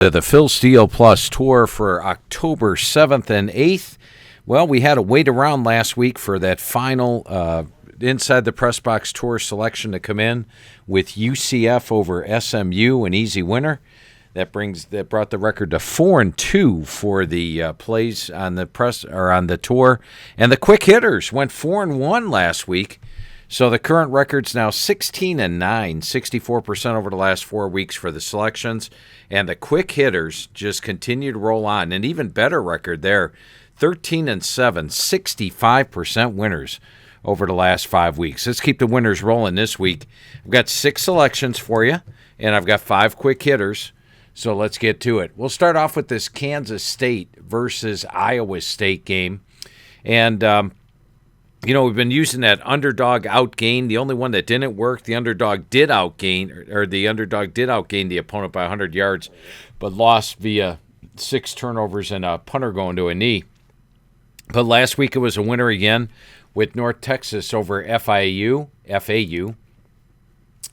The Phil Steele Plus tour for October 7th and 8th. Well, we had to wait around last week for that final Inside the Press Box tour selection to come in with UCF over SMU, an easy winner. That brought the record to 4-2 for the plays on the press or on the tour, and the quick hitters went 4-1 last week. So the current record's now 16-9, 64% over the last 4 weeks for the selections. And the quick hitters just continue to roll on. An even better record there, 13-7, 65% winners over the last 5 weeks. Let's keep the winners rolling this week. I've got 6 selections for you, and I've got 5 quick hitters. So let's get to it. We'll start off with this Kansas State versus Iowa State game. And we've been using that underdog outgain. The only one that didn't work, the underdog did outgain, or the underdog did outgain the opponent by 100 yards, but lost via 6 turnovers and a punter going to a knee. But last week it was a winner again with North Texas over FAU.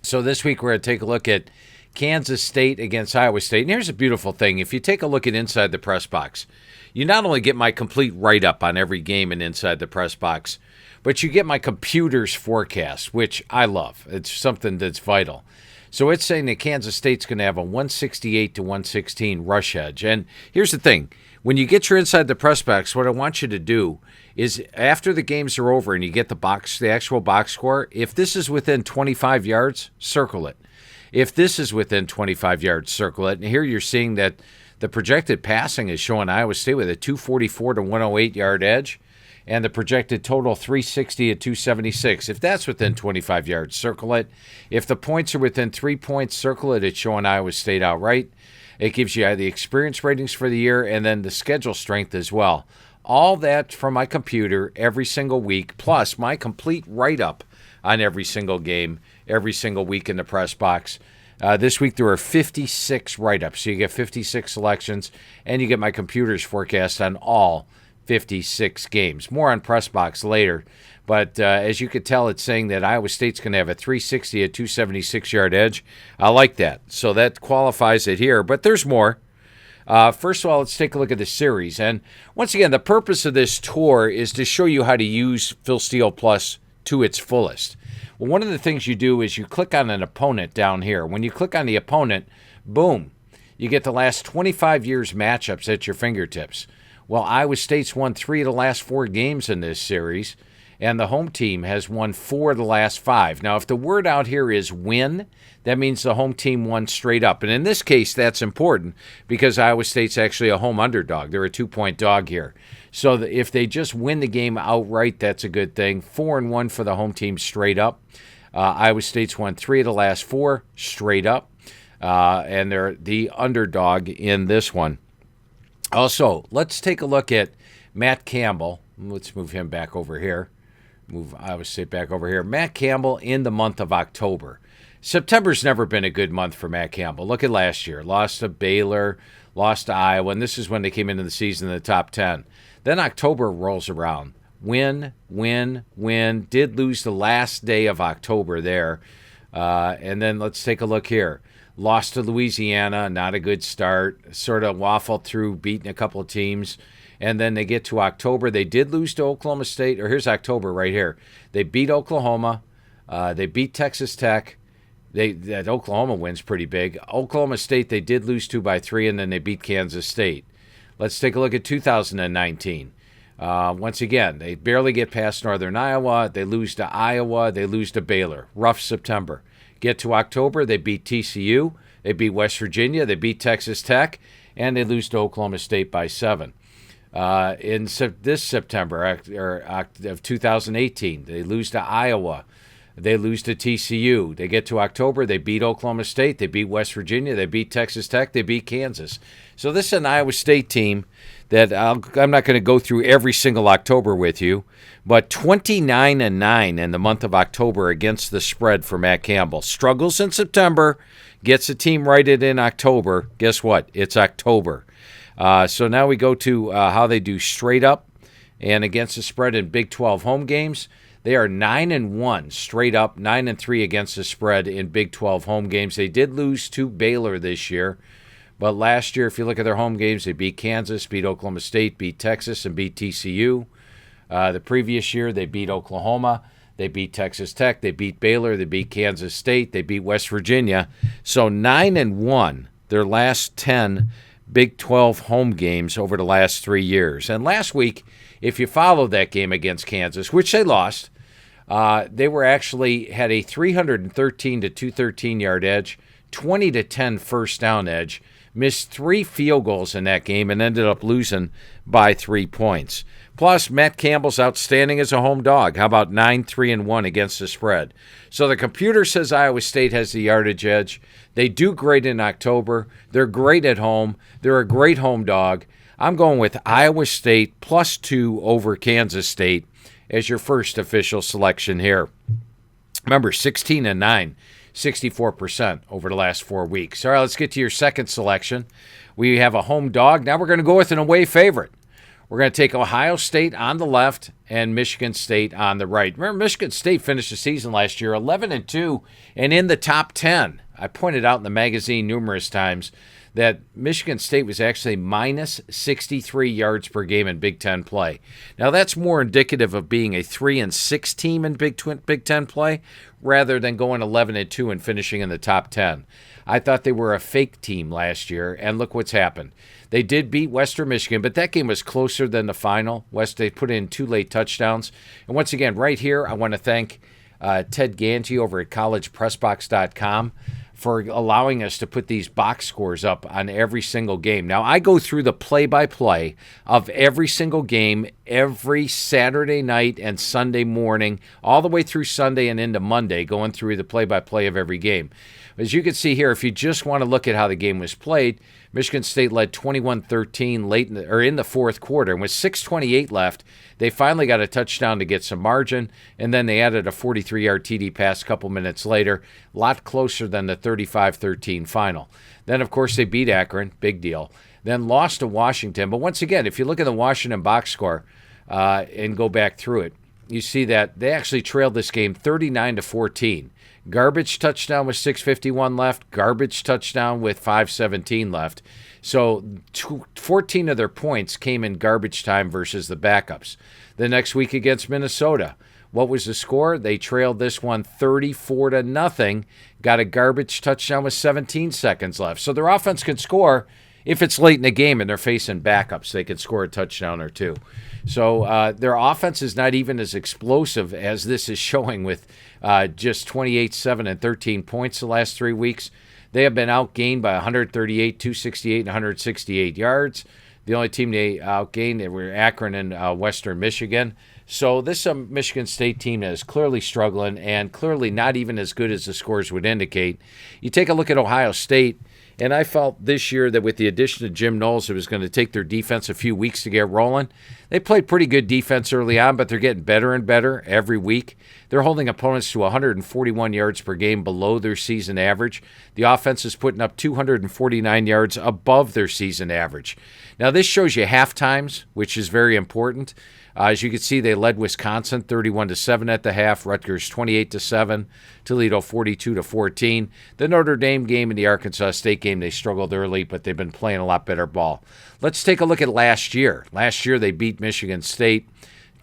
So this week we're going to take a look at Kansas State against Iowa State. And here's a beautiful thing. If you take a look at Inside the Press Box, you not only get my complete write-up on every game in Inside the Press Box, but you get my computer's forecast, which I love. It's something that's vital. So it's saying that Kansas State's going to have a 168 to 116 rush edge. And here's the thing. When you get your Inside the Press Box, what I want you to do is after the games are over and you get the actual box score, if this is within 25 yards, circle it. If this is within 25 yards, circle it. And here you're seeing that the projected passing is showing Iowa State with a 244 to 108 yard edge, and the projected total 360 to 276. If that's within 25 yards, circle it. If the points are within 3 points, circle it. It's showing Iowa State outright. It gives you the experience ratings for the year and then the schedule strength as well. All that from my computer every single week, plus my complete write-up on every single game, every single week in the press box. This week there are 56 write-ups, so you get 56 selections, and you get my computer's forecast on all 56 games. More on press box later, but as you could tell, it's saying that Iowa State's going to have a 360 to 276 yard edge. I like that, so that qualifies it here, but there's more. First of all, let's take a look at the series. And once again, the purpose of this tour is to show you how to use Phil Steele Plus to its fullest. Well, one of the things you do is you click on an opponent down here. When you click on the opponent, boom, you get the last 25 years matchups at your fingertips. Well, Iowa State's won 3 of the last 4 games in this series, and the home team has won 4 of the last 5. Now, if the word out here is win, that means the home team won straight up. And in this case, that's important because Iowa State's actually a home underdog. They're a 2-point dog here. So if they just win the game outright, that's a good thing. 4-1 for the home team straight up. Iowa State's won 3 of the last 4 straight up, and they're the underdog in this one. Also, let's take a look at Matt Campbell. Let's move him back over here. Move Iowa State back over here. Matt Campbell in the month of October. September's never been a good month for Matt Campbell. Look at last year. Lost to Baylor, lost to Iowa, and this is when they came into the season in the top 10. Then October rolls around. Win. Did lose the last day of October there. And then let's take a look here. Lost to Louisiana, not a good start. Sort of waffled through, beating a couple of teams. And then they get to October. They did lose to Oklahoma State. Or here's October right here. They beat Oklahoma. They beat Texas Tech. That Oklahoma win's pretty big. Oklahoma State they did lose to by 3, and then they beat Kansas State. Let's take a look at 2019. Once again, they barely get past Northern Iowa. They lose to Iowa. They lose to Baylor. Rough September. Get to October, they beat TCU, they beat West Virginia, they beat Texas Tech, and they lose to Oklahoma State by 7. This September of 2018, they lose to Iowa, they lose to TCU. They get to October, they beat Oklahoma State, they beat West Virginia, they beat Texas Tech, they beat Kansas. So this is an Iowa State team that I'm not going to go through every single October with you, but 29-9 in the month of October against the spread for Matt Campbell. Struggles in September, gets the team righted in October. Guess what? It's October. So now we go to how they do straight up and against the spread in Big 12 home games. They are 9-1 straight up, 9-3 against the spread in Big 12 home games. They did lose to Baylor this year, But last year, if you look at their home games, they beat Kansas, beat Oklahoma State, beat Texas, and beat TCU. The previous year, they beat Oklahoma, they beat Texas Tech, they beat Baylor, they beat Kansas State, they beat West Virginia. So 9-1, their last 10 Big 12 home games over the last 3 years. And last week, if you followed that game against Kansas, which they lost, they were actually had a 313 to 213 yard edge, 20 to 10 first down edge, missed 3 field goals in that game, and ended up losing by 3 points. Plus, Matt Campbell's outstanding as a home dog. How about 9-3-1 against the spread? So the computer says Iowa State has the yardage edge. They do great in October. They're great at home. They're a great home dog. I'm going with Iowa State +2 over Kansas State as your first official selection here. Remember, 16-9, 64% over the last 4 weeks. All right, let's get to your second selection. We have a home dog. Now we're going to go with an away favorite. We're going to take Ohio State on the left and Michigan State on the right. Remember, Michigan State finished the season last year 11-2 and in the top 10. I pointed out in the magazine numerous times that Michigan State was actually minus 63 yards per game in Big Ten play. Now, that's more indicative of being a 3-6 team in Big Ten play rather than going 11-2 and finishing in the top 10. I thought they were a fake team last year, and look what's happened. They did beat Western Michigan, but that game was closer than the final. They put in 2 late touchdowns. And once again, right here, I want to thank Ted Ganji over at collegepressbox.com for allowing us to put these box scores up on every single game. Now, I go through the play-by-play of every single game every Saturday night and Sunday morning, all the way through Sunday and into Monday, going through the play-by-play of every game. As you can see here, if you just want to look at how the game was played, Michigan State led 21-13 late in the fourth quarter. And with 6:28 left, they finally got a touchdown to get some margin, and then they added a 43-yard TD pass a couple minutes later, a lot closer than the 35-13 final. Then, of course, they beat Akron, big deal. Then lost to Washington. But once again, if you look at the Washington box score and go back through it, you see that they actually trailed this game 39-14. Garbage touchdown with 6:51 left. Garbage touchdown with 5:17 left. So 14 of their points came in garbage time versus the backups. The next week against Minnesota, what was the score? They trailed this one 34-0. Got a garbage touchdown with 17 seconds left. So their offense can score if it's late in the game and they're facing backups. They can score a touchdown or two. So their offense is not even as explosive as this is showing with just 28, 7, and 13 points the last 3 weeks. They have been outgained by 138, 268, and 168 yards. The only team they outgained were Akron and Western Michigan. So this is a Michigan State team that is clearly struggling and clearly not even as good as the scores would indicate. You take a look at Ohio State, and I felt this year that with the addition of Jim Knowles, it was going to take their defense a few weeks to get rolling. They played pretty good defense early on, but they're getting better and better every week. They're holding opponents to 141 yards per game below their season average. The offense is putting up 249 yards above their season average. Now, this shows you half times, which is very important. As you can see, they led Wisconsin 31-7 at the half, Rutgers 28-7, Toledo 42-14. The Notre Dame game and the Arkansas State game, they struggled early, but they've been playing a lot better ball. Let's take a look at last year. Last year, they beat Michigan State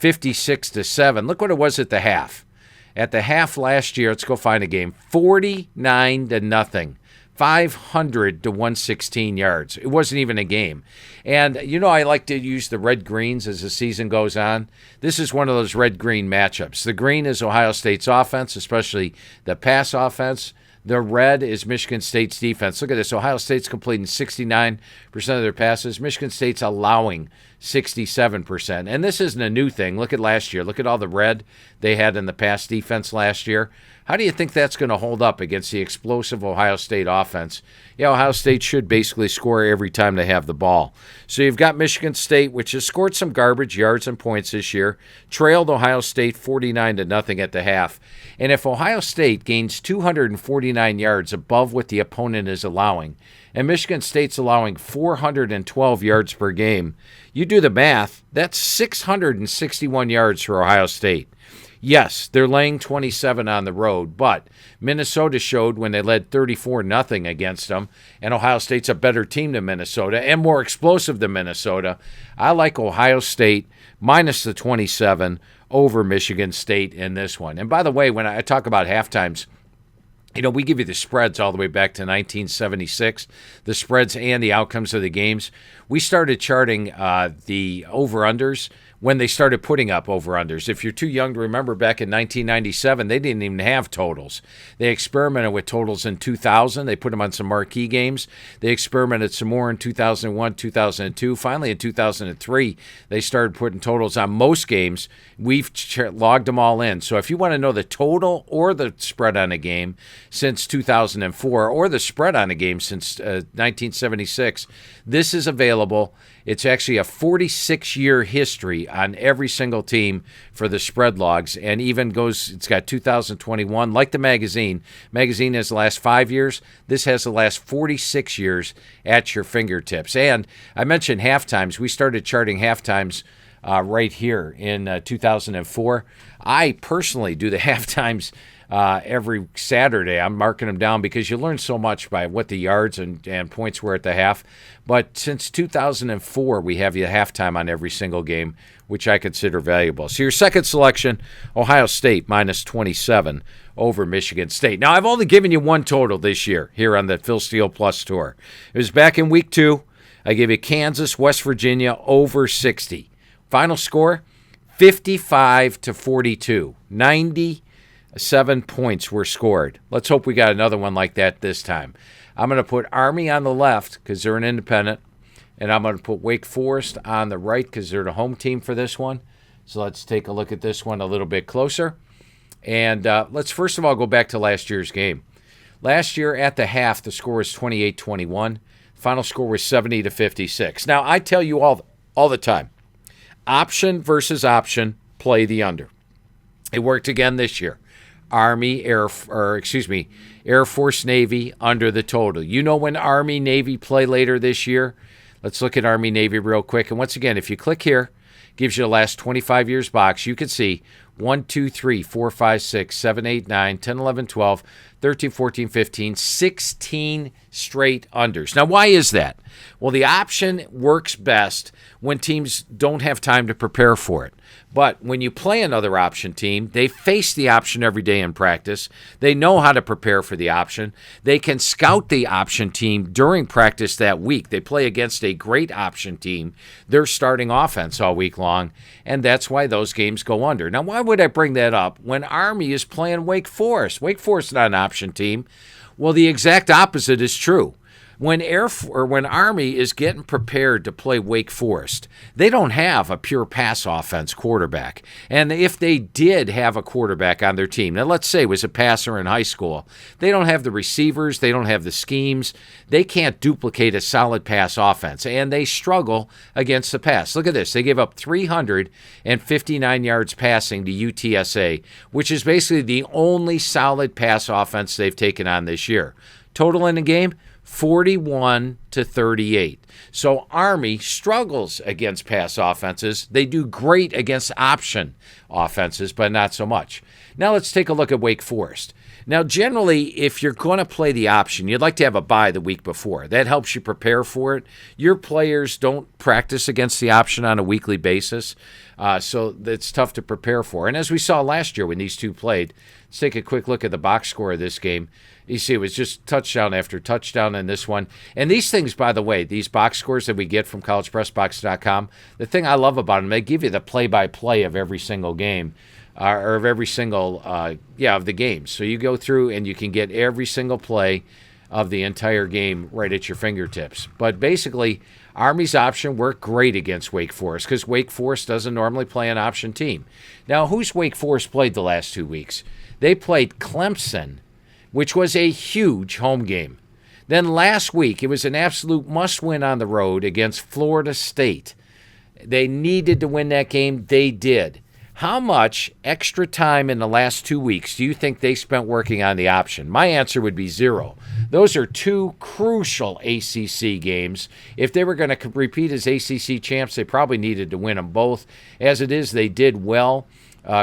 56-7. Look what it was at the half. At the half last year, let's go find a game, 49-0. 500 to 116 yards. It wasn't even a game. And, you know, I like to use the red-greens as the season goes on. This is one of those red-green matchups. The green is Ohio State's offense, especially the pass offense. The red is Michigan State's defense. Look at this. Ohio State's completing 69% of their passes. Michigan State's allowing 67%. And this isn't a new thing. Look at last year. Look at all the red they had in the pass defense last year. How do you think that's going to hold up against the explosive Ohio State offense? Yeah, Ohio State should basically score every time they have the ball. So you've got Michigan State, which has scored some garbage yards and points this year, trailed Ohio State 49-0 at the half. And if Ohio State gains 249 yards above what the opponent is allowing, and Michigan State's allowing 412 yards per game, you do the math, that's 661 yards for Ohio State. Yes, they're laying 27 on the road, but Minnesota showed when they led 34-0 against them, and Ohio State's a better team than Minnesota and more explosive than Minnesota. I like Ohio State minus the 27 over Michigan State in this one. And by the way, when I talk about halftimes, we give you the spreads all the way back to 1976, the spreads and the outcomes of the games. We started charting the over-unders when they started putting up over-unders. If you're too young to remember, back in 1997, they didn't even have totals. They experimented with totals in 2000. They put them on some marquee games. They experimented some more in 2001, 2002. Finally, in 2003, they started putting totals on most games. We've logged them all in. So if you want to know the total or the spread on a game since 2004 or the spread on a game since 1976, this is available. It's actually a 46-year history on every single team for the spread logs, and even it's got 2021, like the magazine. Magazine has the last 5 years. This has the last 46 years at your fingertips. And I mentioned halftimes. We started charting halftimes right here in 2004. I personally do the halftimes every Saturday. I'm marking them down because you learn so much by what the yards and points were at the half. But since 2004, we have you halftime on every single game, which I consider valuable. So your second selection, Ohio State minus 27 over Michigan State. Now, I've only given you one total this year here on the Phil Steele Plus Tour. It was back in week 2. I gave you Kansas, West Virginia over 60. Final score, 55-42. 97 points were scored. Let's hope we got another one like that this time. I'm going to put Army on the left because they're an independent, and I'm going to put Wake Forest on the right because they're the home team for this one. So let's take a look at this one a little bit closer. And let's first of all go back to last year's game. Last year at the half, the score was 28-21. Final score was 70-56. Now, I tell you all the time, option versus option, play the under. It worked again this year. Air Force, Navy under the total. You know when Army, Navy play later this year? Let's look at Army, Navy real quick. And once again, if you click here, gives you the last 25 years box. You can see 1, 2, 3, 4, 5, 6, 7, 8, 9, 10, 11, 12, 13, 14, 15, 16 straight unders. Now, why is that? Well, the option works best when teams don't have time to prepare for it. But when you play another option team, they face the option every day in practice. They know how to prepare for the option. They can scout the option team during practice that week. They play against a great option team. They're starting offense all week long, and that's why those games go under. Now, why would I bring that up when Army is playing Wake Forest? Wake Forest is not an option team. Well, the exact opposite is true. When Army is getting prepared to play Wake Forest, they don't have a pure pass offense quarterback. And if they did have a quarterback on their team, now let's say it was a passer in high school, they don't have the receivers, they don't have the schemes, they can't duplicate a solid pass offense, and they struggle against the pass. Look at this. They gave up 359 yards passing to UTSA, which is basically the only solid pass offense they've taken on this year. Total in the game, 41-38. So Army struggles against pass offenses. They do great against option offenses, but not so much. Now let's take a look at Wake Forest. Now, generally, if you're going to play the option, you'd like to have a bye the week before. That helps you prepare for it. Your players don't practice against the option on a weekly basis, so it's tough to prepare for. And as we saw last year when these two played, let's take a quick look at the box score of this game. You see, it was just touchdown after touchdown in this one. And these things, by the way, these box scores that we get from collegepressbox.com, the thing I love about them, they give you the play-by-play of every single game, or of every single, of the games. So you go through and you can get every single play of the entire game right at your fingertips. But basically, Army's option worked great against Wake Forest because Wake Forest doesn't normally play an option team. Now, who's Wake Forest played the last 2 weeks? They played Clemson, which was a huge home game. Then last week, it was an absolute must-win on the road against Florida State. They needed to win that game. They did. How much extra time in the last 2 weeks do you think they spent working on the option? My answer would be 0. Those are two crucial ACC games. If they were going to repeat as ACC champs, they probably needed to win them both. As it is, they did well.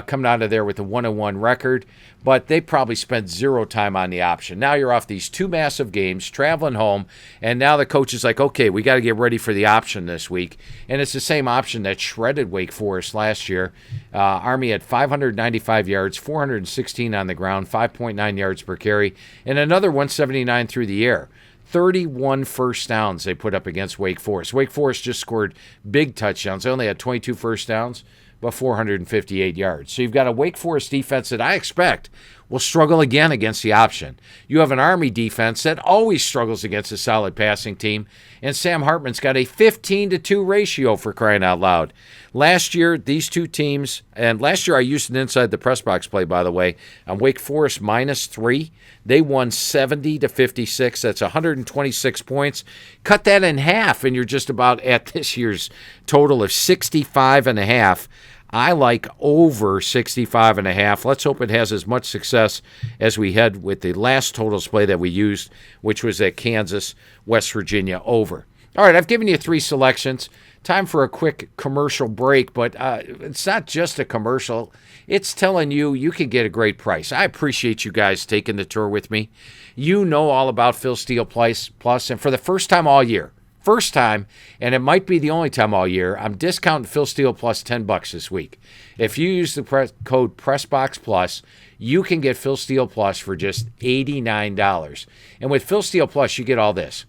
coming out of there with a 1-1 record, but they probably spent zero time on the option. Now you're off these two massive games, traveling home, and now the coach is like, okay, we got to get ready for the option this week. And it's the same option that shredded Wake Forest last year. Army had 595 yards, 416 on the ground, 5.9 yards per carry, and another 179 through the air. 31 first downs they put up against Wake Forest. Wake Forest just scored big touchdowns. They only had 22 first downs, but 458 yards. So you've got a Wake Forest defense that I expect will struggle again against the option. You have an Army defense that always struggles against a solid passing team, and Sam Hartman's got a 15-2 ratio, for crying out loud. Last year, these two teams, and last year I used an inside the press box play, by the way, on Wake Forest -3. They won 70-56. That's 126 points. Cut that in half, and you're just about at this year's total of 65.5. I like over 65.5. Let's hope it has as much success as we had with the last totals play that we used, which was at Kansas, West Virginia over. All right, I've given you 3 selections. Time for a quick commercial break, but it's not just a commercial. It's telling you you can get a great price. I appreciate you guys taking the tour with me. You know all about Phil Steele Plus, and for the first time all year, and it might be the only time all year, I'm discounting Phil Steele Plus $10 this week. If you use the code PressBoxPlus, you can get Phil Steele Plus for just $89. And with Phil Steele Plus, you get all this.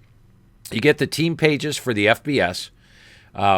You get the team pages for the FBS,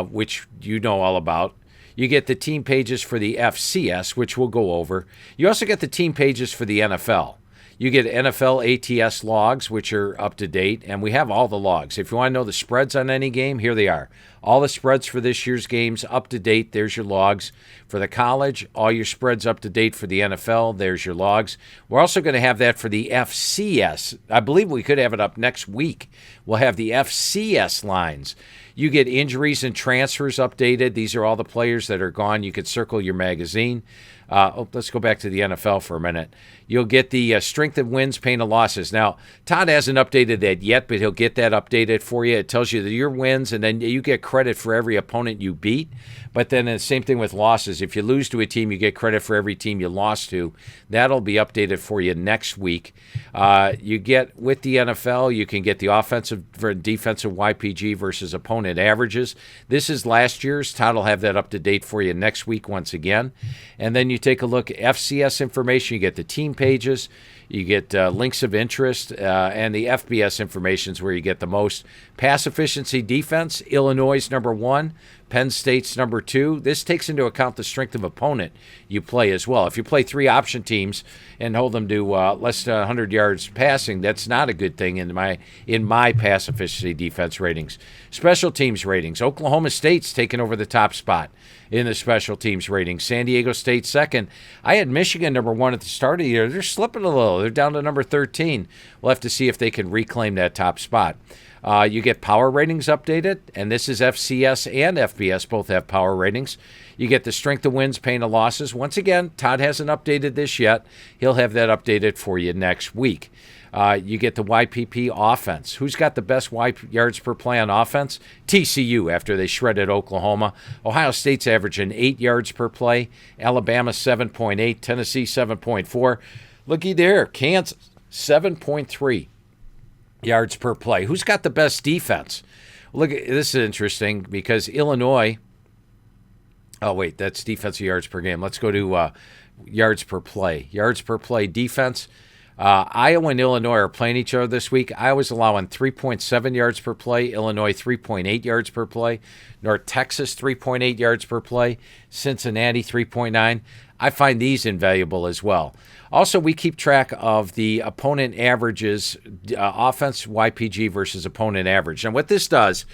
which you know all about. You get the team pages for the FCS, which we'll go over. You also get the team pages for the NFL. You get NFL ATS logs, which are up to date, and we have all the logs. If you want to know the spreads on any game, here they are. All the spreads for this year's games up to date. There's your logs. For the college, all your spreads up to date for the NFL. There's your logs. We're also going to have that for the FCS. I believe we could have it up next week. We'll have the FCS lines. You get injuries and transfers updated. These are all the players that are gone. You could circle your magazine. Let's go back to the NFL for a minute. You'll get the strength of wins, pain of losses. Now, Todd hasn't updated that yet, but he'll get that updated for you. It tells you that your wins, and then you get credit for every opponent you beat. But then the same thing with losses. If you lose to a team, you get credit for every team you lost to. That'll be updated for you next week. You get, with the NFL, you can get the offensive and defensive YPG versus opponent averages. This is last year's. Todd will have that up to date for you next week once again. And then you take a look at FCS information. You get the team pages. You get links of interest, and the FBS information is where you get the most. Pass efficiency defense, Illinois is number 1. Penn State's number 2. This takes into account the strength of opponent you play as well. If you play 3 option teams and hold them to less than 100 yards passing, that's not a good thing in my pass efficiency defense ratings. Special teams ratings, Oklahoma State's taken over the top spot in the special teams ratings. San Diego State second. I had Michigan number 1 at the start of the year. They're slipping a little. They're down to number 13. We'll have to see if they can reclaim that top spot. You get power ratings updated, and this is FCS and FBS both have power ratings. You get the strength of wins, pain of losses. Once again, Todd hasn't updated this yet. He'll have that updated for you next week. You get the YPP offense. Who's got the best yards per play on offense? TCU, after they shredded Oklahoma. Ohio State's averaging 8 yards per play. Alabama 7.8. Tennessee 7.4. Looky there, Kansas 7.3 yards per play. Who's got the best defense? Look, this is interesting because Illinois. Oh wait, that's defensive yards per game. Let's go to yards per play. Yards per play defense. Iowa and Illinois are playing each other this week. Iowa's allowing 3.7 yards per play. Illinois 3.8 yards per play. North Texas 3.8 yards per play. Cincinnati 3.9. I find these invaluable as well. Also, we keep track of the opponent averages, offense YPG versus opponent average. And what this does,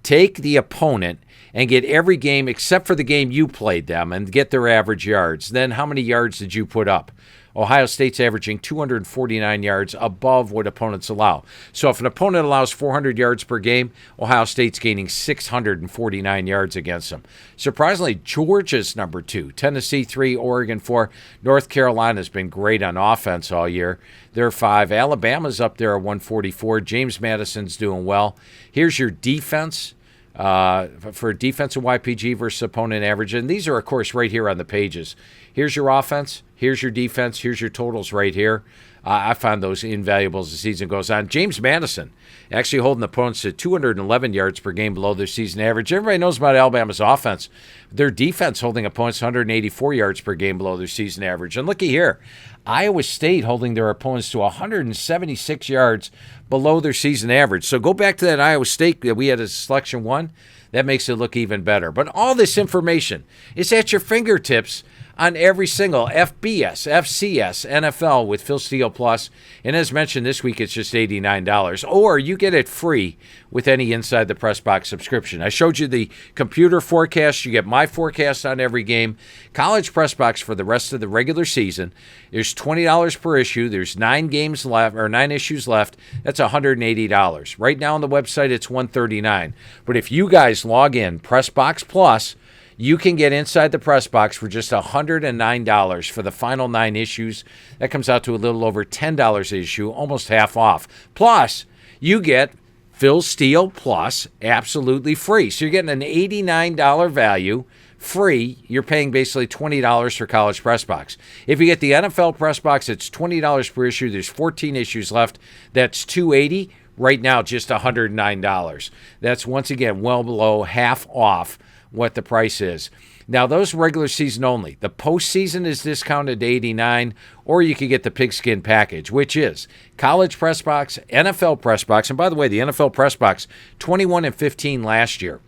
take the opponent and get every game except for the game you played them and get their average yards. Then how many yards did you put up? Ohio State's averaging 249 yards above what opponents allow. So if an opponent allows 400 yards per game, Ohio State's gaining 649 yards against them. Surprisingly, Georgia's number 2, Tennessee 3, Oregon 4. North Carolina's been great on offense all year. They're 5. Alabama's up there at 144. James Madison's doing well. Here's your defense. for defensive YPG versus opponent average. And these are, of course, right here on the pages. Here's your offense. Here's your defense. Here's your totals right here. I found those invaluable as the season goes on. James Madison actually holding opponents to 211 yards per game below their season average. Everybody knows about Alabama's offense. Their defense holding opponents 184 yards per game below their season average. And looky here, Iowa State holding their opponents to 176 yards below their season average. So go back to that Iowa State that we had as selection 1. That makes it look even better. But all this information is at your fingertips on every single FBS, FCS, NFL with Phil Steele Plus. And as mentioned, this week it's just $89. Or you get it free with any Inside the Press Box subscription. I showed you the computer forecast. You get my forecast on every game. College Press Box for the rest of the regular season. There's $20 per issue. There's 9 games left, or 9 issues left. That's $180. Right now on the website, it's $139. But if you guys log in, Press Box Plus, you can get Inside the Press Box for just $109 for the final 9 issues. That comes out to a little over $10 an issue, almost half off. Plus, you get Phil Steele Plus absolutely free. So you're getting an $89 value free. You're paying basically $20 for College Press Box. If you get the NFL Press Box, it's $20 per issue. There's 14 issues left. That's $280. Right now, just $109. That's, once again, well below half off what the price is. Now, those regular season only. The postseason is discounted to $89, or you can get the pigskin package, which is College Press Box, NFL Press Box, and by the way, the NFL Press Box, 21-15 last year.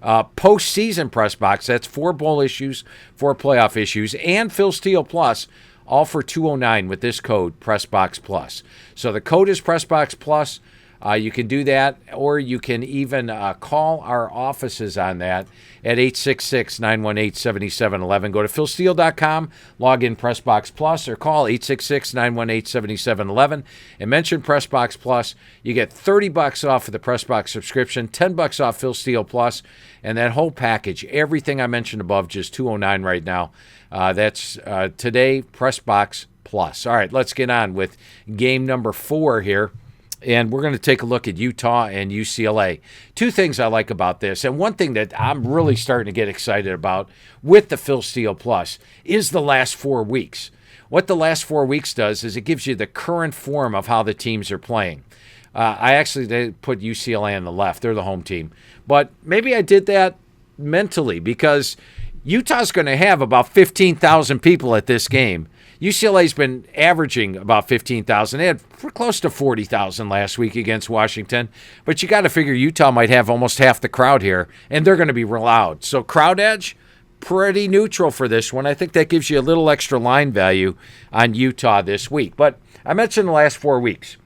Postseason Press Box, that's 4 bowl issues, 4 playoff issues, and Phil Steele Plus, all for $209 with this code, PressBox Plus. So the code is PressBox Plus. You can do that, or you can even call our offices on that at 866-918-7711. Go to philsteele.com, log in PressBox Plus, or call 866-918-7711 and mention PressBox Plus. You get $30 off of the PressBox subscription, $10 off Phil Steele Plus, and that whole package, everything I mentioned above, just $209 right now. That's today, PressBox Plus. All right, let's get on with game number 4 here. And we're going to take a look at Utah and UCLA. 2 things I like about this, and one thing that I'm really starting to get excited about with the Phil Steele Plus is the last 4 weeks. What the last 4 weeks does is it gives you the current form of how the teams are playing. I actually put UCLA on the left. They're the home team. But maybe I did that mentally because Utah's going to have about 15,000 people at this game. UCLA's been averaging about 15,000. They had close to 40,000 last week against Washington. But you got to figure Utah might have almost half the crowd here, and they're going to be loud. So crowd edge, pretty neutral for this one. I think that gives you a little extra line value on Utah this week. But I mentioned the last 4 weeks.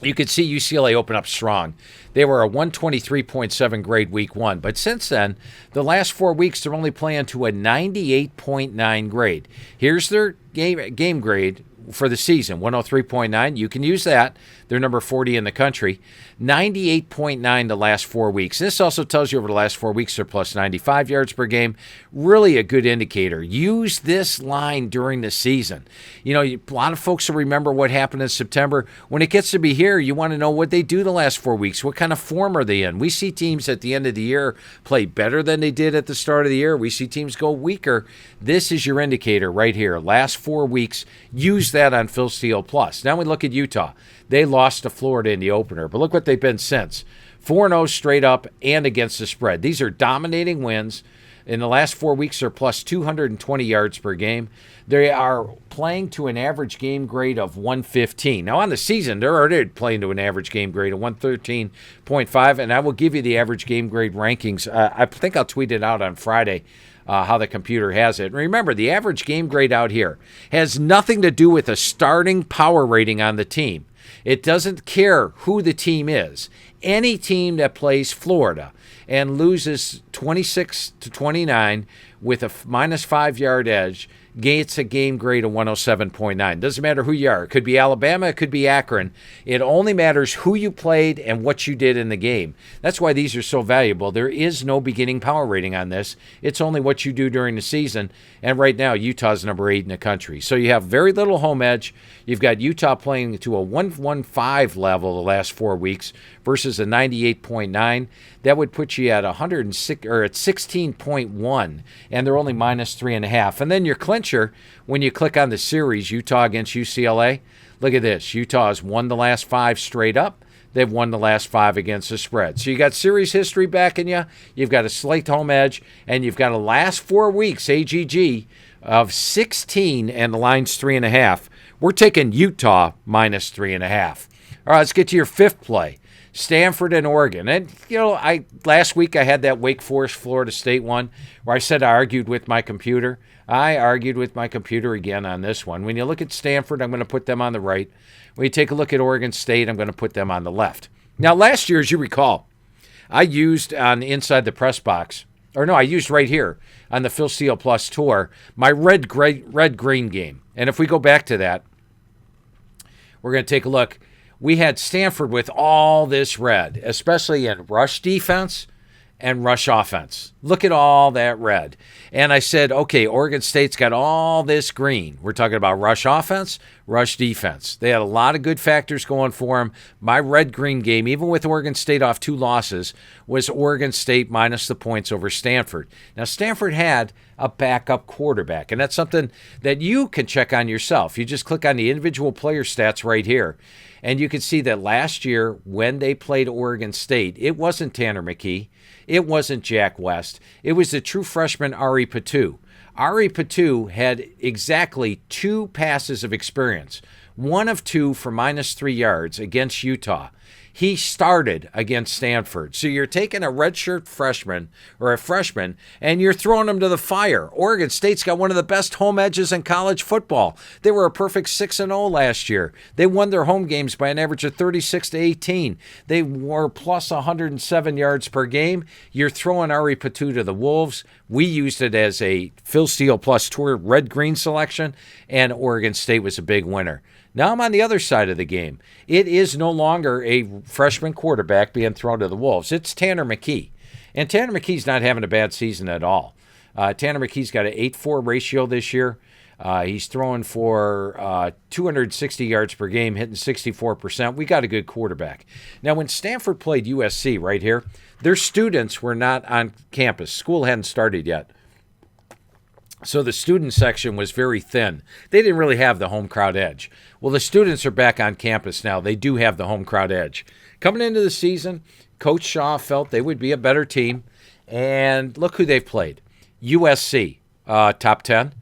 You could see UCLA open up strong. They were a 123.7 grade week 1. But since then, the last 4 weeks, they're only playing to a 98.9 grade. Here's their game grade for the season, 103.9. You can use that. They're number 40 in the country. 98.9 the last 4 weeks. This also tells you over the last 4 weeks they're plus 95 yards per game. Really a good indicator. Use this line during the season. You know, a lot of folks will remember what happened in September. When it gets to be here, you want to know what they do the last 4 weeks. What kind of form are they in? We see teams at the end of the year play better than they did at the start of the year. We see teams go weaker. This is your indicator right here. Last 4 weeks, use that on Phil Steele Plus. Now we look at Utah. They lost to Florida in the opener, but look what they've been since. 4-0 straight up and against the spread. These are dominating wins. In the last 4 weeks, they're plus 220 yards per game. They are playing to an average game grade of 115. Now, on the season, they're already playing to an average game grade of 113.5, and I will give you the average game grade rankings. I think I'll tweet it out on Friday. How the computer has it. And remember, the average game grade out here has nothing to do with a starting power rating on the team. It doesn't care who the team is. Any team that plays Florida and loses 26-29 with a minus 5 yard edge gets a game grade of 107.9. Doesn't matter who you are. It could be Alabama. It could be Akron. It only matters who you played and what you did in the game. That's why these are so valuable. There is no beginning power rating on this. It's only what you do during the season. And right now, Utah's number 8 in the country. So you have very little home edge. You've got Utah playing to a 115 level the last 4 weeks versus a 98.9. That would put you at 106 or at 16.1, and they're only minus 3.5. And then your clincher, when you click on the series, Utah against UCLA, look at this. Utah has won the last 5 straight up. They've won the last 5 against the spread. So you got series history backing you. You've got a slight home edge, and you've got a last 4 weeks AGG of 16, and the line's 3.5. We're taking Utah minus 3.5. All right, let's get to your 5th play. Stanford and Oregon. And, last week I had that Wake Forest, Florida State one where I said I argued with my computer. I argued with my computer again on this one. When you look at Stanford, I'm going to put them on the right. When you take a look at Oregon State, I'm going to put them on the left. Now, last year, as you recall, I used on inside the press box, I used right here on the Phil Steele Plus tour, my red-green game. And if we go back to that, we're going to take a look. We had Stanford with all this red, especially in rush defense and rush offense. Look at all that red. And I said, okay, Oregon State's got all this green. We're talking about rush offense, rush defense. They had a lot of good factors going for them. My red-green game, even with Oregon State off 2 losses, was Oregon State minus the points over Stanford. Now, Stanford had a backup quarterback, and that's something that you can check on yourself. You just click on the individual player stats right here, and you can see that last year when they played Oregon State, it wasn't Tanner McKee. It wasn't Jack West. It was the true freshman Ari Patu. Ari Patu had exactly 2 passes of experience, 1 of 2 for minus 3 yards against Utah. He started against Stanford. So you're taking a redshirt freshman or a freshman and you're throwing him to the fire. Oregon State's got one of the best home edges in college football. They were a perfect 6-0 last year. They won their home games by an average of 36-18. They were plus 107 yards per game. You're throwing Ari Patu to the Wolves. We used it as a Phil Steele Plus Tour red-green selection, and Oregon State was a big winner. Now I'm on the other side of the game. It is no longer a freshman quarterback being thrown to the Wolves. It's Tanner McKee. And Tanner McKee's not having a bad season at all. Tanner McKee's got an 8-4 ratio this year. He's throwing for 260 yards per game, hitting 64%. We got a good quarterback. Now, when Stanford played USC right here, their students were not on campus. School hadn't started yet. So the student section was very thin. They didn't really have the home crowd edge. Well, the students are back on campus now. They do have the home crowd edge. Coming into the season, Coach Shaw felt they would be a better team. And look who they've played. USC, top 10.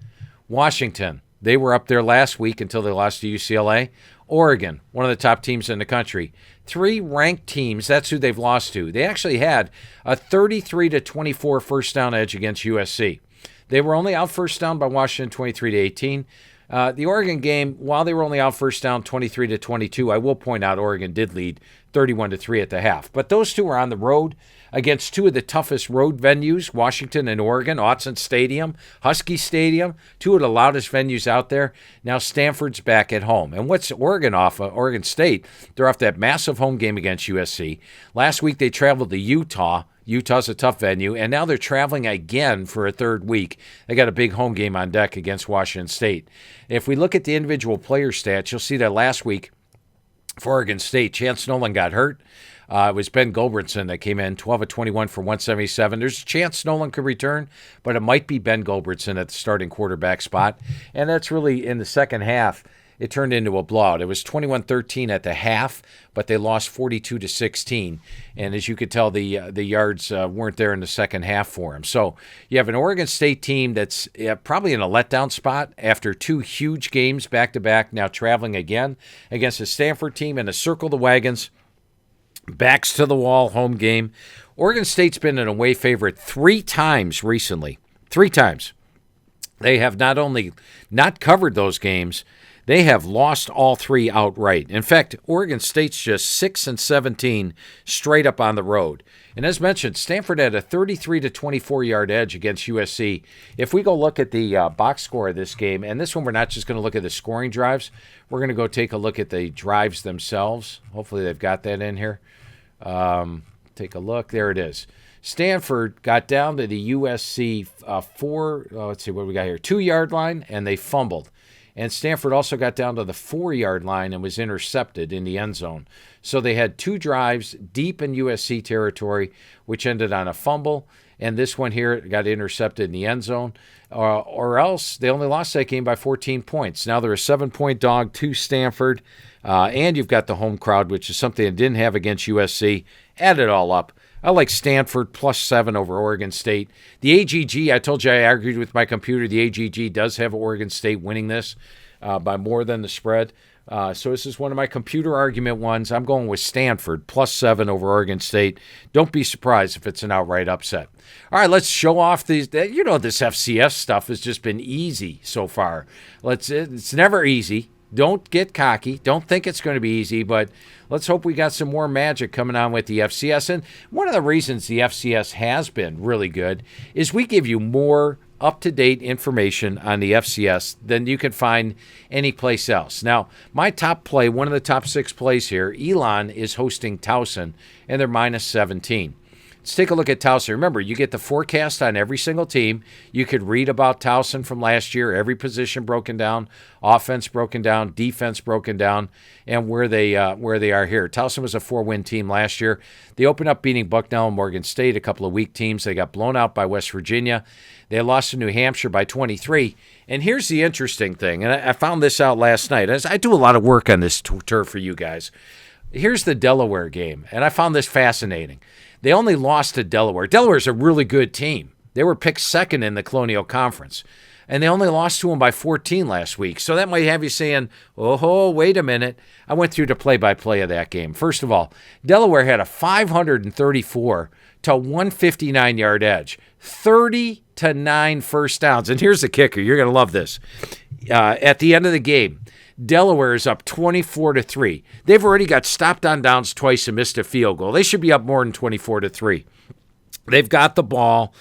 Washington, they were up there last week until they lost to UCLA. Oregon, one of the top teams in the country. 3 ranked teams, that's who they've lost to. They actually had a 33-24 first down edge against USC. They were only out first down by Washington 23-18. The Oregon game, while they were only out first down 23-22, I will point out Oregon did lead 31-3 at the half. But those two are on the road against 2 of the toughest road venues, Washington and Oregon, Autzen Stadium, Husky Stadium, 2 of the loudest venues out there. Now Stanford's back at home. And what's Oregon off of? Oregon State, they're off that massive home game against USC. Last week they traveled to Utah. Utah's a tough venue, and now they're traveling again for a 3rd week. They got a big home game on deck against Washington State. If we look at the individual player stats, you'll see that last week for Oregon State, Chance Nolan got hurt. It was Ben Gulbranson that came in, 12 of 21 for 177. There's a chance Nolan could return, but it might be Ben Gulbranson at the starting quarterback spot. And that's really in the second half. It turned into a blowout. It was 21-13 at the half, but they lost 42-16. And as you could tell, the yards weren't there in the second half for them. So you have an Oregon State team that's probably in a letdown spot after 2 huge games back-to-back, now traveling again against a Stanford team in a circle the wagons, backs to the wall home game. Oregon State's been an away favorite 3 times recently. 3 times. They have not only not covered those games, They have lost all three outright. In fact, Oregon State's just 6-17 straight up on the road. And as mentioned, Stanford had a 33 to 24-yard edge against USC. If we go look at the box score of this game, and this one we're not just going to look at the scoring drives, we're going to go take a look at the drives themselves. Hopefully they've got that in here. Take a look. There it is. Stanford got down to the USC 2-yard line, and they fumbled. And Stanford also got down to the 4-yard line and was intercepted in the end zone. So they had two drives deep in USC territory, which ended on a fumble. And this one here got intercepted in the end zone. Or else they only lost that game by 14 points. Now they're a 7-point dog to Stanford. And you've got the home crowd, which is something they didn't have against USC. Add it all up. I like Stanford +7 over Oregon State. The AGG, I told you I argued with my computer. The AGG does have Oregon State winning this by more than the spread. So this is one of my computer argument ones. I'm going with Stanford +7 over Oregon State. Don't be surprised if it's an outright upset. All right, let's show off these. You know, this FCS stuff has just been easy so far. It's never easy. Don't get cocky. Don't think it's going to be easy, but let's hope we got some more magic coming on with the FCS. And one of the reasons the FCS has been really good is we give you more up-to-date information on the FCS than you can find anyplace else. Now, my top play, one of the top 6 plays here, Elon is hosting Towson, and they're -17. Let's take a look at Towson. Remember, you get the forecast on every single team. You could read about Towson from last year, every position broken down, offense broken down, defense broken down, and where they are here. Towson was a 4-win team last year. They opened up beating Bucknell and Morgan State, a couple of weak teams. They got blown out by West Virginia. They lost to New Hampshire by 23. And here's the interesting thing, and I found this out last night. I do a lot of work on this turf for you guys. Here's the Delaware game, and I found this fascinating. They only lost to Delaware. Delaware's a really good team. They were picked 2nd in the Colonial Conference, and they only lost to them by 14 last week. So that might have you saying, oh, wait a minute. I went through the play-by-play of that game. First of all, Delaware had a 534 to 159-yard edge, 30-9 first downs. And here's the kicker. You're going to love this. At the end of the game, Delaware is up 24-3. They've already got stopped on downs twice and missed a field goal. They should be up more than 24-3. They've got the ball.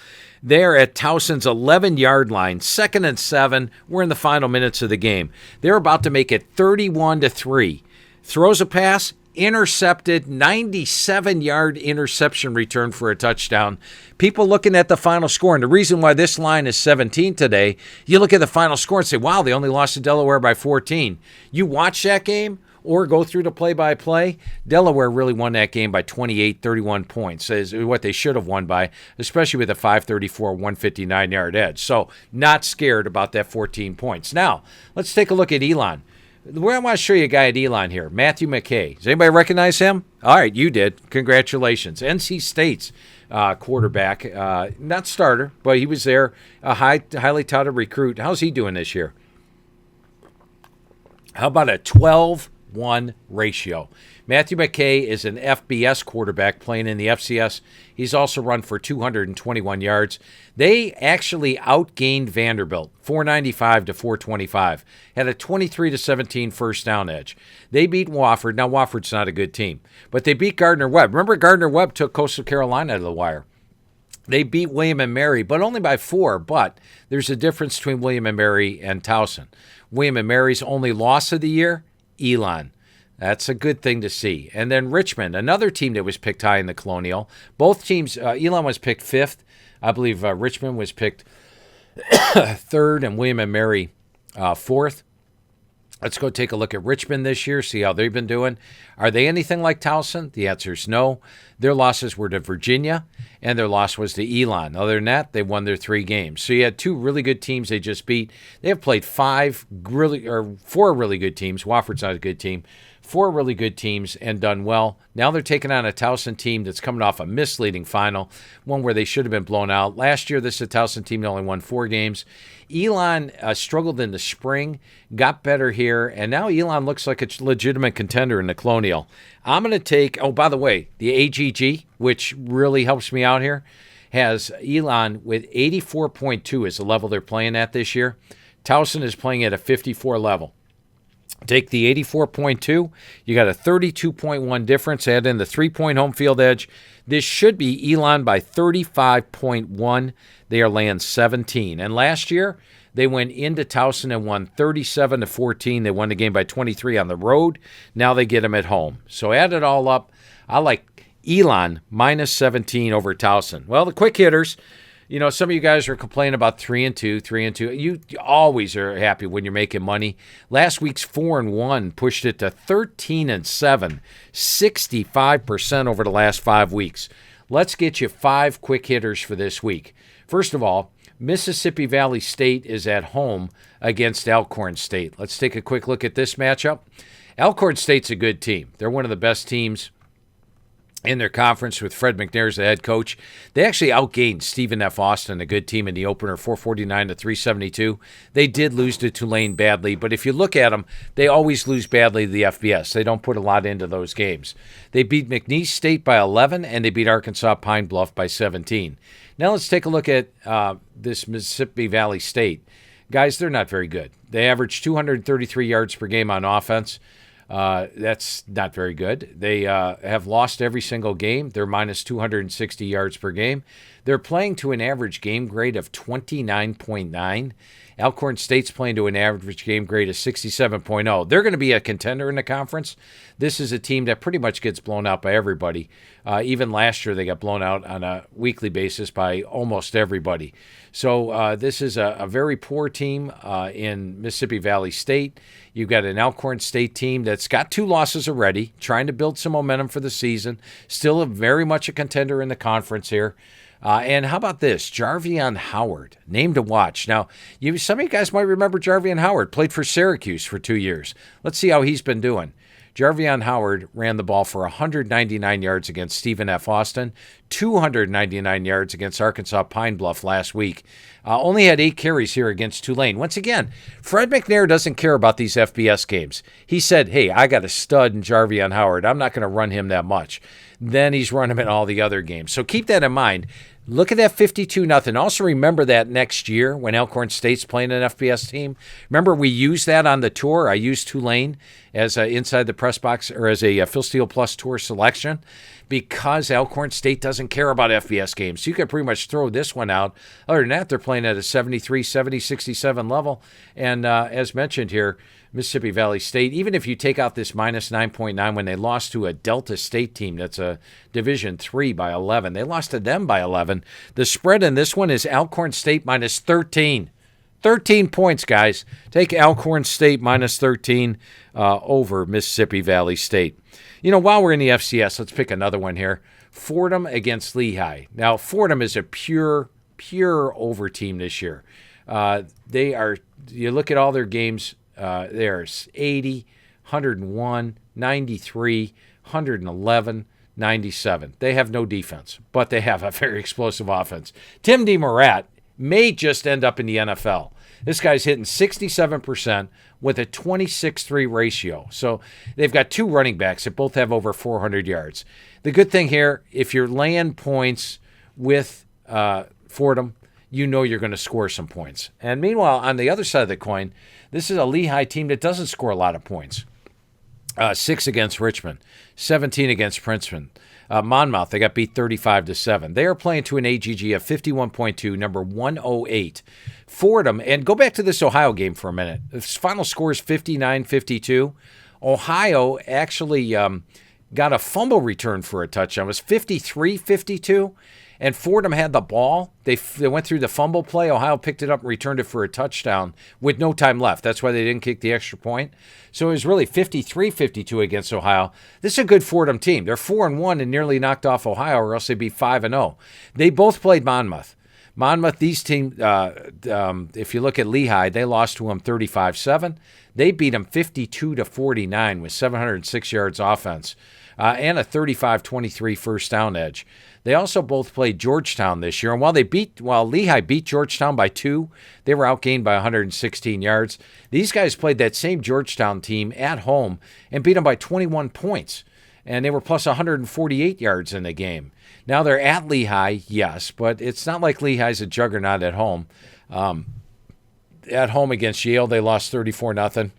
They're at Towson's 11-yard line, 2nd and 7. We're in the final minutes of the game. They're about to make it 31-3. Throws a pass, intercepted, 97-yard interception return for a touchdown. People looking at the final score, and the reason why this line is 17 today, you look at the final score and say, wow, they only lost to Delaware by 14. You watch that game or go through the play-by-play, Delaware really won that game by 28, 31 points, is what they should have won by, especially with a 534, 159-yard edge. So not scared about that 14 points. Now, let's take a look at Elon. I want to show you a guy at Elon here, Matthew McKay. Does anybody recognize him? All right, you did. Congratulations. NC State's quarterback, not starter, but he was there, a highly touted recruit. How's he doing this year? How about a 12-1 ratio? Matthew McKay is an FBS quarterback playing in the FCS. He's also run for 221 yards. They actually outgained Vanderbilt, 495 to 425. Had a 23-17 first down edge. They beat Wofford. Now, Wofford's not a good team, but they beat Gardner-Webb. Remember, Gardner-Webb took Coastal Carolina to the wire. They beat William and Mary, but only by 4. But there's a difference between William and Mary and Towson. William and Mary's only loss of the year, Elon. That's a good thing to see. And then Richmond, another team that was picked high in the Colonial. Both teams, Elon was picked 5th. I believe Richmond was picked 3rd and William and Mary 4th. Let's go take a look at Richmond this year, see how they've been doing. Are they anything like Towson? The answer is no. Their losses were to Virginia, and their loss was to Elon. Other than that, they won their 3 games. So you had 2 really good teams they just beat. They have played 4 really good teams. Wofford's not a good team. 4 really good teams and done well. Now they're taking on a Towson team that's coming off a misleading final, one where they should have been blown out. Last year, this is a Towson team that only won 4 games. Elon struggled in the spring, got better here, and now Elon looks like a legitimate contender in the Colonial. I'm going to take, oh, by the way, the AGG, which really helps me out here, has Elon with 84.2 as the level they're playing at this year. Towson is playing at a 54 level. Take the 84.2, you got a 32.1 difference. Add in the 3-point home field edge. This should be Elon by 35.1. They are laying 17. And last year, they went into Towson and won 37-14. They won the game by 23 on the road. Now they get them at home. So add it all up. I like Elon minus 17 over Towson. Well, the quick hitters. Some of you guys are complaining about 3-2, 3-2. You always are happy when you're making money. Last week's 4-1 pushed it to 13-7, 65% over the last 5 weeks. Let's get you 5 quick hitters for this week. First of all, Mississippi Valley State is at home against Alcorn State. Let's take a quick look at this matchup. Alcorn State's a good team. They're one of the best teams in their conference with Fred McNair as the head coach. They actually outgained Stephen F. Austin, a good team in the opener, 449-372. They did lose to Tulane badly, but if you look at them, they always lose badly to the FBS. They don't put a lot into those games. They beat McNeese State by 11, and they beat Arkansas Pine Bluff by 17. Now let's take a look at this Mississippi Valley State. Guys, they're not very good. They average 233 yards per game on offense. That's not very good. They have lost every single game. They're minus 260 yards per game. They're playing to an average game grade of 29.9. Alcorn State's playing to an average game grade of 67.0. They're going to be a contender in the conference. This is a team that pretty much gets blown out by everybody. Even last year, they got blown out on a weekly basis by almost everybody. So this is a very poor team in Mississippi Valley State. You've got an Alcorn State team that's got 2 losses already, trying to build some momentum for the season. Still very much a contender in the conference here. And how about this? Jarvion Howard, name to watch. Now, some of you guys might remember Jarvion Howard, played for Syracuse for 2 years. Let's see how he's been doing. Jarvion Howard ran the ball for 199 yards against Stephen F. Austin, 299 yards against Arkansas Pine Bluff last week. Only had 8 carries here against Tulane. Once again, Fred McNair doesn't care about these FBS games. He said, hey, I got a stud in Jarvion Howard. I'm not going to run him that much. Then he's run him in all the other games. So keep that in mind. Look at that 52-0. Also remember that next year when Alcorn State's playing an FBS team. Remember we used that on the tour. I used Tulane as inside the press box or as a Phil Steele Plus tour selection because Alcorn State doesn't care about FBS games. So you could pretty much throw this one out. Other than that, they're playing at a 73, 70, 67 level. And as mentioned here, Mississippi Valley State, even if you take out this minus 9.9 when they lost to a Delta State team that's a Division III by 11, they lost to them by 11. The spread in this one is Alcorn State minus 13. 13 points, guys. Take Alcorn State minus 13 over Mississippi Valley State. While we're in the FCS, let's pick another one here. Fordham against Lehigh. Now, Fordham is a pure over team this year. You look at all their games, there's 80, 101, 93, 111, 97. They have no defense, but they have a very explosive offense. Tim DeMorat may just end up in the NFL. This guy's hitting 67% with a 26-3 ratio. So they've got 2 running backs that both have over 400 yards. The good thing here, if you're laying points with Fordham, you know you're going to score some points. And meanwhile, on the other side of the coin, this is a Lehigh team that doesn't score a lot of points. 6 against Richmond, 17 against Princeton. Monmouth, they got beat 35-7. They are playing to an AGG of 51.2, number 108. Fordham, and go back to this Ohio game for a minute. The final score is 59-52. Ohio actually got a fumble return for a touchdown. It was 53-52. And Fordham had the ball. They went through the fumble play. Ohio picked it up and returned it for a touchdown with no time left. That's why they didn't kick the extra point. So it was really 53-52 against Ohio. This is a good Fordham team. They're 4-1 and nearly knocked off Ohio, or else they'd be 5-0. They both played Monmouth. Monmouth, these teams, if you look at Lehigh, they lost to them 35-7. They beat them 52-49 with 706 yards offense and a 35-23 first down edge. They also both played Georgetown this year, and while Lehigh beat Georgetown by 2, they were outgained by 116 yards. These guys played that same Georgetown team at home and beat them by 21 points, and they were plus 148 yards in the game. Now they're at Lehigh, yes, but it's not like Lehigh's a juggernaut at home. At home against Yale, they lost 34-0.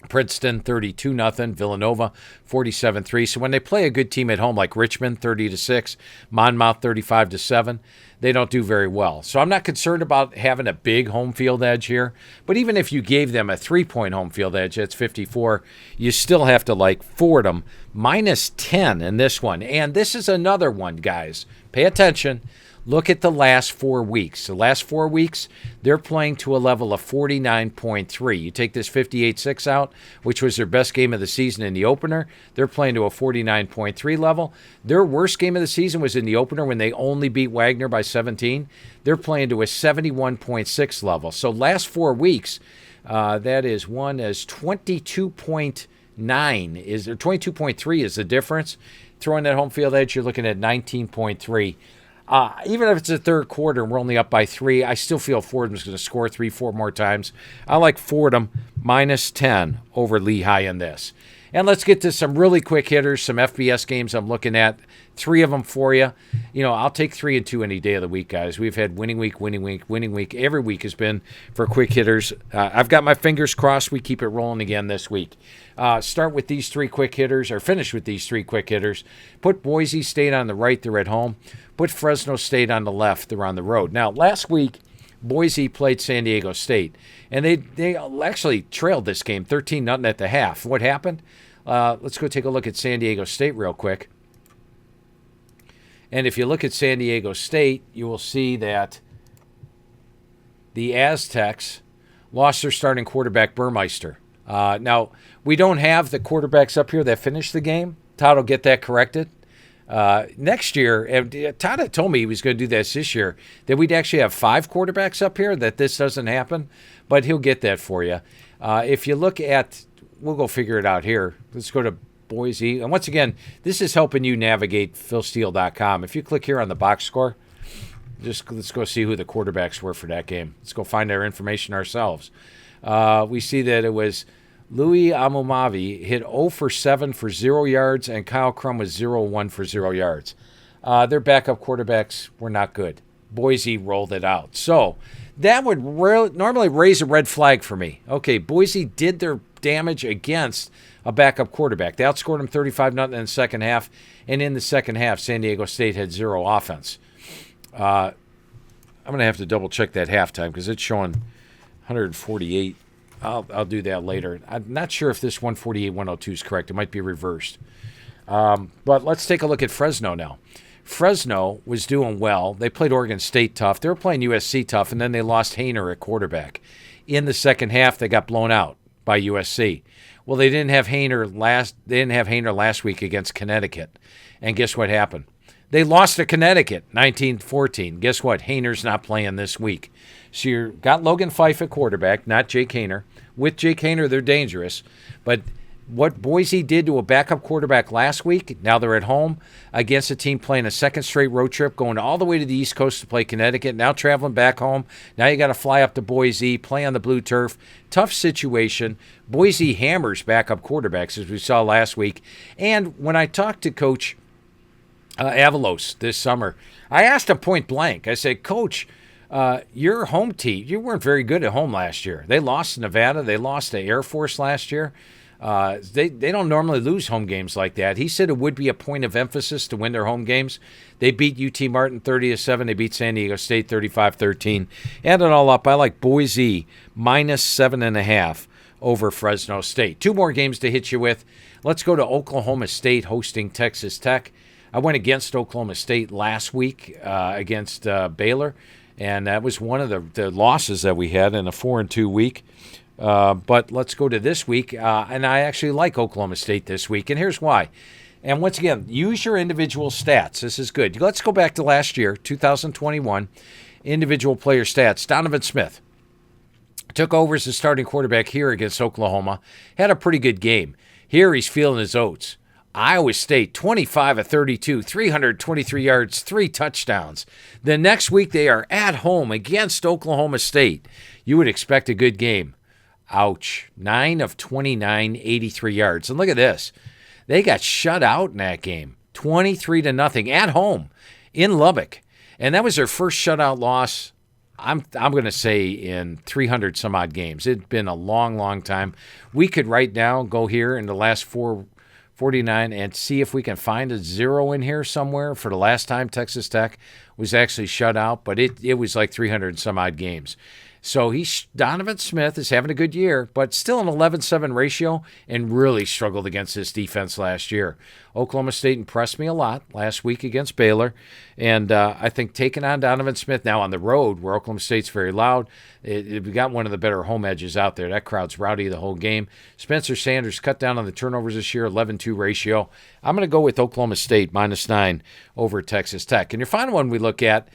Princeton 32-0, Villanova 47-3. So when they play a good team at home like Richmond 30-6, Monmouth 35-7, they don't do very well. So I'm not concerned about having a big home field edge here. But even if you gave them a 3-point home field edge, that's 54, you still have to like Fordham -10 in this one. And this is another one, guys. Pay attention. Look at the last 4 weeks. The last 4 weeks, they're playing to a level of 49.3. You take this 58-6 out, which was their best game of the season in the opener. They're playing to a 49.3 level. Their worst game of the season was in the opener when they only beat Wagner by 17. They're playing to a 71.6 level. So last 4 weeks, that is one as 22.9 is or 22.3 is the difference. Throwing that home field edge, you're looking at 19.3. Even if it's the third quarter and we're only up by 3, I still feel Fordham's going to score 3-4 more times. I like Fordham -10 over Lehigh in this. And let's get to some really quick hitters, some FBS games I'm looking at. 3 of them for you. I'll take 3 and 2 any day of the week, guys. We've had winning week. Every week has been for quick hitters. I've got my fingers crossed we keep it rolling again this week. Start with these 3 quick hitters, or finish with these 3 quick hitters. Put Boise State on the right, they're at home. Put Fresno State on the left, they're on the road. Now, last week, Boise played San Diego State, and they actually trailed this game 13-0 at the half. What happened? Let's go take a look at San Diego State real quick. And if you look at San Diego State, you will see that the Aztecs lost their starting quarterback, Burmeister. Now, we don't have the quarterbacks up here that finished the game. Todd will get that corrected. Next year, and Todd had told me he was going to do this year, that we'd actually have 5 quarterbacks up here, that this doesn't happen, but he'll get that for you. If you look at, we'll go figure it out here. Let's go to Boise. And once again, this is helping you navigate philsteele.com. If you click here on the box score, let's go see who the quarterbacks were for that game. Let's go find our information ourselves. We see that it was Louis Amumavi hit 0 for 7 for 0 yards, and Kyle Crum was 0-1 for 0 yards. Their backup quarterbacks were not good. Boise rolled it out. So that would normally raise a red flag for me. Okay, Boise did their damage against a backup quarterback. They outscored him 35-0 in the second half, and in the second half, San Diego State had 0 offense. I'm going to have to double-check that halftime because it's showing 148. I'll do that later. I'm not sure if this 148-102 is correct. It might be reversed. But let's take a look at Fresno now. Fresno was doing well. They played Oregon State tough. They were playing USC tough, and then they lost Hainer at quarterback. In the second half, they got blown out by USC. Well, they didn't have Hainer last week against Connecticut. And guess what happened? They lost to Connecticut 19-14. Guess what? Hainer's not playing this week. So you've got Logan Fife at quarterback, not Jake Hainer. With Jake Hainer, they're dangerous. But what Boise did to a backup quarterback last week, now they're at home against a team playing a second straight road trip, going all the way to the East Coast to play Connecticut, now traveling back home. Now you got to fly up to Boise, play on the blue turf. Tough situation. Boise hammers backup quarterbacks, as we saw last week. And when I talked to Coach Avalos this summer, I asked him point blank. I said, Coach, your home team, you weren't very good at home last year. They lost to Nevada. They lost to Air Force last year. They don't normally lose home games like that. He said it would be a point of emphasis to win their home games. They beat UT Martin 30-7. They beat San Diego State 35-13. Add it all up, I like Boise -7.5 over Fresno State. 2 more games to hit you with. Let's go to Oklahoma State hosting Texas Tech. I went against Oklahoma State last week against Baylor, and that was one of the losses that we had in a 4-2 week. But let's go to this week, and I actually like Oklahoma State this week, and here's why. And once again, use your individual stats. This is good. Let's go back to last year, 2021, individual player stats. Donovan Smith took over as the starting quarterback here against Oklahoma, had a pretty good game. Here he's feeling his oats. Iowa State, 25 of 32, 323 yards, 3 touchdowns. The next week they are at home against Oklahoma State. You would expect a good game. Ouch. 9 of 29, 83 yards. And look at this. They got shut out in that game. 23-0 at home in Lubbock. And that was their first shutout loss I'm going to say in 300 some odd games. It's been a long, long time. We could right now go here in the last 449 and see if we can find a 0 in here somewhere for the last time Texas Tech was actually shut out, but it was like 300 some odd games. So Donovan Smith is having a good year, but still an 11-7 ratio and really struggled against this defense last year. Oklahoma State impressed me a lot last week against Baylor, and I think taking on Donovan Smith now on the road where Oklahoma State's very loud, we got one of the better home edges out there. That crowd's rowdy the whole game. Spencer Sanders cut down on the turnovers this year, 11-2 ratio. I'm going to go with Oklahoma State -9 over Texas Tech. And your final one we look at,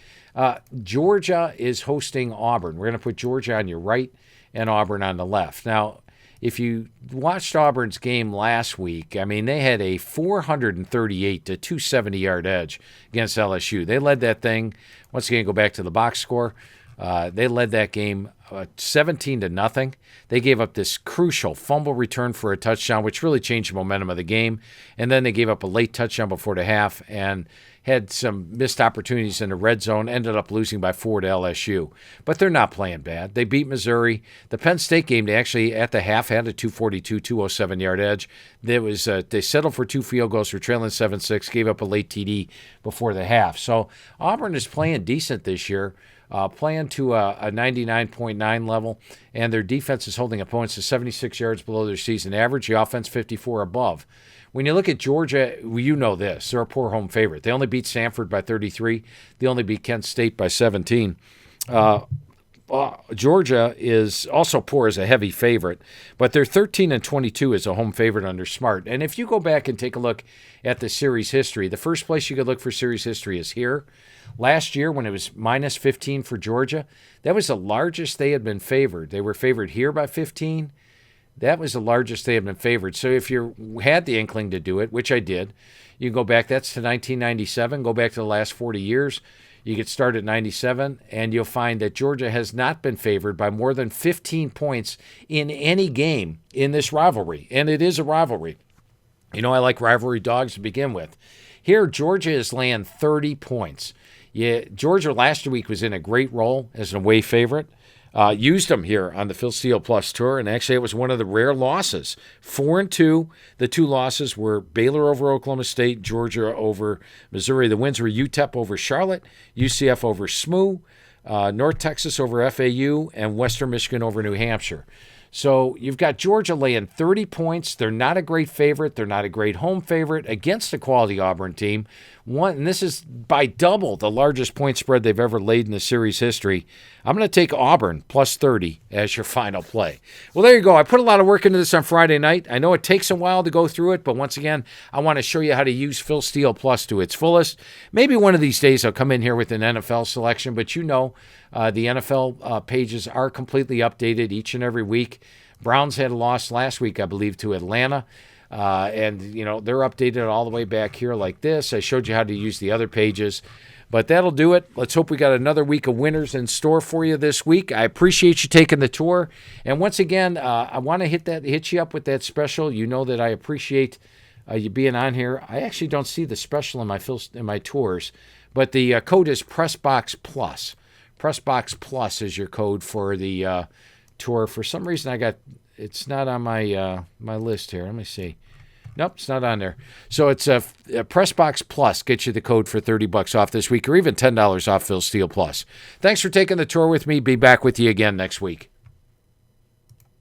Georgia is hosting Auburn. We're going to put Georgia on your right and Auburn on the left. Now, if you watched Auburn's game last week, I mean, they had a 438 to 270-yard edge against LSU. They led that thing. Once again, go back to the box score. They led that game 17-0. They gave up this crucial fumble return for a touchdown, which really changed the momentum of the game. And then they gave up a late touchdown before the half and had some missed opportunities in the red zone, ended up losing by 4 to LSU. But they're not playing bad. They beat Missouri. The Penn State game, they actually, at the half, had a 242, 207-yard edge. They settled for 2 field goals for trailing 7-6, gave up a late TD before the half. So Auburn is playing decent this year. Playing to a 99.9 level, and their defense is holding opponents to 76 yards below their season average. The offense 54 above. When you look at Georgia, you know this. They're a poor home favorite. They only beat Stanford by 33. They only beat Kent State by 17. Georgia is also poor as a heavy favorite, but they're 13-22 as a home favorite under Smart. And if you go back and take a look at the series history, the first place you could look for series history is here. Last year, when it was -15 for Georgia, that was the largest they had been favored. They were favored here by 15. That was the largest they had been favored. So if you had the inkling to do it, which I did, you can go back. That's to 1997. Go back to the last 40 years. You get started at 97, and you'll find that Georgia has not been favored by more than 15 points in any game in this rivalry. And it is a rivalry. You know, I like rivalry dogs to begin with. Here, Georgia is laying 30 points. Yeah, Georgia last week was in a great role as an away favorite. Used them here on the Phil Steele Plus tour, and actually it was one of the rare losses. 4-2. The 2 losses were Baylor over Oklahoma State, Georgia over Missouri. The wins were UTEP over Charlotte, UCF over SMU, North Texas over FAU, and Western Michigan over New Hampshire. So you've got Georgia laying 30 points. They're not a great favorite. They're not a great home favorite against a quality Auburn team. And this is by double the largest point spread they've ever laid in the series history. I'm going to take Auburn +30 as your final play. Well, there you go. I put a lot of work into this on Friday night. I know it takes a while to go through it, but once again, I want to show you how to use Phil Steele Plus to its fullest. Maybe one of these days I'll come in here with an NFL selection, but you know the NFL pages are completely updated each and every week. Browns had a loss last week, I believe, to Atlanta. And, you know, they're updated all the way back here like this. I showed you how to use the other pages. But that'll do it. Let's hope we got another week of winners in store for you this week. I appreciate you taking the tour. And once again, I want to hit you up with that special. You know that I appreciate you being on here. I actually don't see the special in my tours, but the code is PressBox Plus. PressBox Plus is your code for the tour. For some reason, it's not on my my list here. Let me see. Nope, it's not on there. So it's a PressBox Plus. Get you the code for $30 off this week, or even $10 off Phil Steele Plus. Thanks for taking the tour with me. Be back with you again next week.